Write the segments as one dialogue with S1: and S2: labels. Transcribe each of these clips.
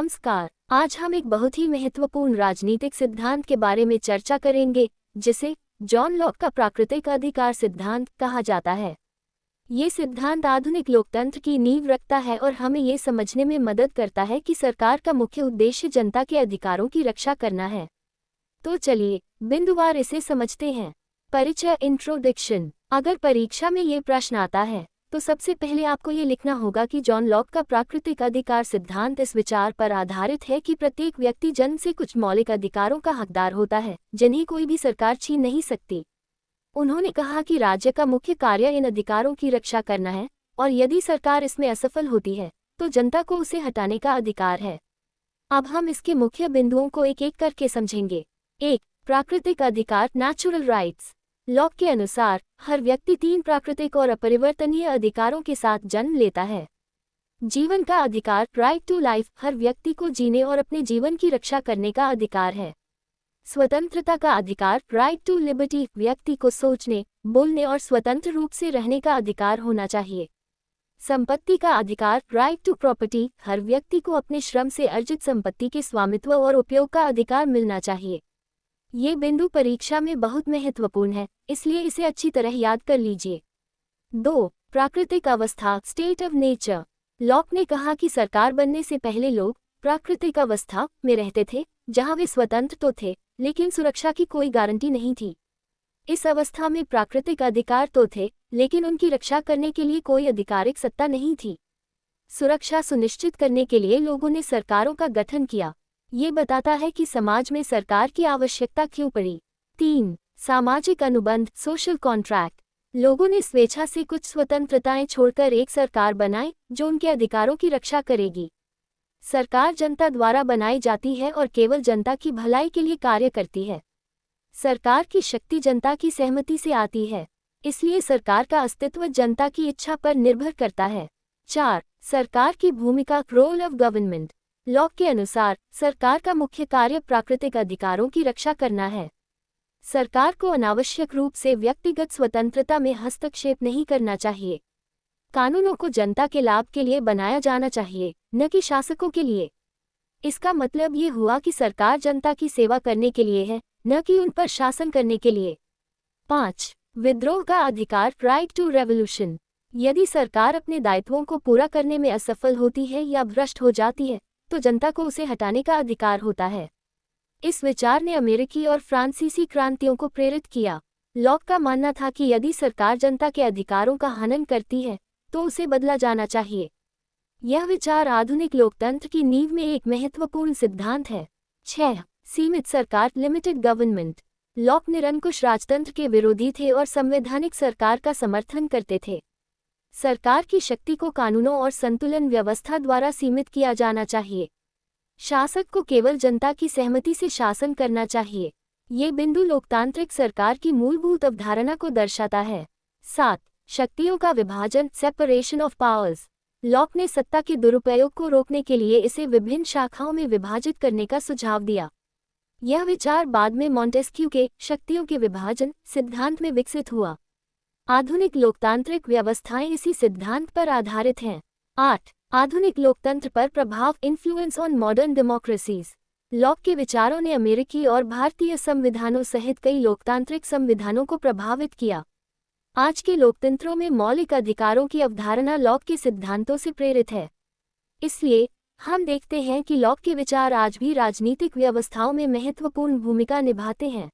S1: नमस्कार। आज हम एक बहुत ही महत्वपूर्ण राजनीतिक सिद्धांत के बारे में चर्चा करेंगे, जिसे जॉन लॉक का प्राकृतिक अधिकार सिद्धांत कहा जाता है। ये सिद्धांत आधुनिक लोकतंत्र की नींव रखता है और हमें ये समझने में मदद करता है कि सरकार का मुख्य उद्देश्य जनता के अधिकारों की रक्षा करना है। तो चलिए बिंदुवार इसे समझते हैं। परिचय इंट्रोडक्शन। अगर परीक्षा में ये प्रश्न आता है तो सबसे पहले आपको ये लिखना होगा कि जॉन लॉक का प्राकृतिक अधिकार सिद्धांत इस विचार पर आधारित है कि प्रत्येक व्यक्ति जन्म से कुछ मौलिक अधिकारों का हकदार होता है, जिन्हें कोई भी सरकार छीन नहीं सकती। उन्होंने कहा कि राज्य का मुख्य कार्य इन अधिकारों की रक्षा करना है, और यदि सरकार इसमें असफल होती है तो जनता को उसे हटाने का अधिकार है। अब हम इसके मुख्य बिंदुओं को एक एक करके समझेंगे। 1. प्राकृतिक अधिकार, नेचुरल राइट्स। लॉक के अनुसार हर व्यक्ति 3 प्राकृतिक और अपरिवर्तनीय अधिकारों के साथ जन्म लेता है। जीवन का अधिकार, राइट टू लाइफ, हर व्यक्ति को जीने और अपने जीवन की रक्षा करने का अधिकार है। स्वतंत्रता का अधिकार, राइट टू लिबर्टी, व्यक्ति को सोचने, बोलने और स्वतंत्र रूप से रहने का अधिकार होना चाहिए। संपत्ति का अधिकार, राइट टू प्रॉपर्टी, हर व्यक्ति को अपने श्रम से अर्जित संपत्ति के स्वामित्व और उपयोग का अधिकार मिलना चाहिए। ये बिंदु परीक्षा में बहुत महत्वपूर्ण है, इसलिए इसे अच्छी तरह याद कर लीजिए। 2. प्राकृतिक अवस्था, स्टेट ऑफ नेचर। लॉक ने कहा कि सरकार बनने से पहले लोग प्राकृतिक अवस्था में रहते थे, जहां वे स्वतंत्र तो थे, लेकिन सुरक्षा की कोई गारंटी नहीं थी। इस अवस्था में प्राकृतिक अधिकार तो थे, लेकिन उनकी रक्षा करने के लिए कोई आधिकारिक सत्ता नहीं थी। सुरक्षा सुनिश्चित करने के लिए लोगों ने सरकारों का गठन किया। ये बताता है कि समाज में सरकार की आवश्यकता क्यों पड़ी। 3. सामाजिक अनुबंध, सोशल कॉन्ट्रैक्ट। लोगों ने स्वेच्छा से कुछ स्वतंत्रताएं छोड़कर एक सरकार बनाई जो उनके अधिकारों की रक्षा करेगी। सरकार जनता द्वारा बनाई जाती है और केवल जनता की भलाई के लिए कार्य करती है। सरकार की शक्ति जनता की सहमति से आती है, इसलिए सरकार का अस्तित्व जनता की इच्छा पर निर्भर करता है। 4. सरकार की भूमिका, रोल ऑफ गवर्नमेंट। लॉक के अनुसार सरकार का मुख्य कार्य प्राकृतिक अधिकारों की रक्षा करना है। सरकार को अनावश्यक रूप से व्यक्तिगत स्वतंत्रता में हस्तक्षेप नहीं करना चाहिए। कानूनों को जनता के लाभ के लिए बनाया जाना चाहिए, न कि शासकों के लिए। इसका मतलब ये हुआ कि सरकार जनता की सेवा करने के लिए है, न कि उन पर शासन करने के लिए। 5. विद्रोह का अधिकार, राइट टू रेवोल्यूशन। यदि सरकार अपने दायित्वों को पूरा करने में असफल होती है या भ्रष्ट हो जाती है तो जनता को उसे हटाने का अधिकार होता है। इस विचार ने अमेरिकी और फ्रांसीसी क्रांतियों को प्रेरित किया। लॉक का मानना था कि यदि सरकार जनता के अधिकारों का हनन करती है तो उसे बदला जाना चाहिए। यह विचार आधुनिक लोकतंत्र की नींव में एक महत्वपूर्ण सिद्धांत है। 6. सीमित सरकार, लिमिटेड गवर्नमेंट। लॉक निरंकुश राजतंत्र के विरोधी थे और संवैधानिक सरकार का समर्थन करते थे। सरकार की शक्ति को कानूनों और संतुलन व्यवस्था द्वारा सीमित किया जाना चाहिए। शासक को केवल जनता की सहमति से शासन करना चाहिए। ये बिंदु लोकतांत्रिक सरकार की मूलभूत अवधारणा को दर्शाता है। 7. शक्तियों का विभाजन, सेपरेशन ऑफ पावर्स। लॉक ने सत्ता के दुरुपयोग को रोकने के लिए इसे विभिन्न शाखाओं में विभाजित करने का सुझाव दिया। यह विचार बाद में मॉन्टेस्क्यू के शक्तियों के विभाजन सिद्धांत में विकसित हुआ। आधुनिक लोकतांत्रिक व्यवस्थाएं इसी सिद्धांत पर आधारित हैं। 8. आधुनिक लोकतंत्र पर प्रभाव, influence on modern democracies. Lock के विचारों ने अमेरिकी और भारतीय संविधानों सहित कई लोकतांत्रिक संविधानों को प्रभावित किया। आज के लोकतंत्रों में मौलिक अधिकारों की अवधारणा लॉक के सिद्धांतों से प्रेरित है। इसलिए हम देखते हैं कि लॉक के विचार आज भी राजनीतिक व्यवस्थाओं में महत्वपूर्ण भूमिका निभाते हैं।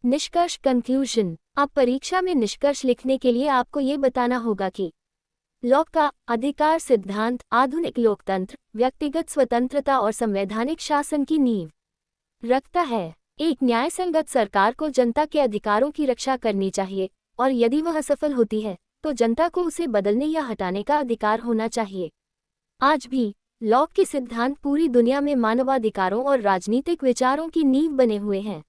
S1: निष्कर्ष, कंक्लूजन। अब परीक्षा में निष्कर्ष लिखने के लिए आपको ये बताना होगा कि लॉक का अधिकार सिद्धांत आधुनिक लोकतंत्र, व्यक्तिगत स्वतंत्रता और संवैधानिक शासन की नींव रखता है। एक न्यायसंगत सरकार को जनता के अधिकारों की रक्षा करनी चाहिए, और यदि वह असफल होती है तो जनता को उसे बदलने या हटाने का अधिकार होना चाहिए। आज भी लॉक के सिद्धांत पूरी दुनिया में मानवाधिकारों और राजनीतिक विचारों की नींव बने हुए हैं।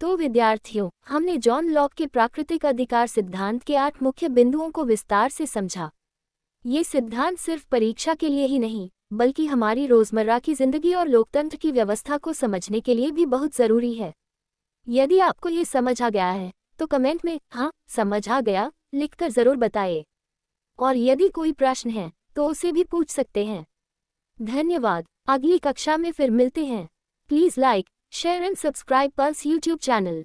S1: तो विद्यार्थियों, हमने जॉन लॉक के प्राकृतिक अधिकार सिद्धांत के 8 मुख्य बिंदुओं को विस्तार से समझा। ये सिद्धांत सिर्फ परीक्षा के लिए ही नहीं, बल्कि हमारी रोजमर्रा की जिंदगी और लोकतंत्र की व्यवस्था को समझने के लिए भी बहुत जरूरी है। यदि आपको ये समझ आ गया है तो कमेंट में हाँ समझ आ गया लिखकर जरूर बताइए, और यदि कोई प्रश्न है तो उसे भी पूछ सकते हैं। धन्यवाद। अगली कक्षा में फिर मिलते हैं। Please like, share and subscribe pulse YouTube channel.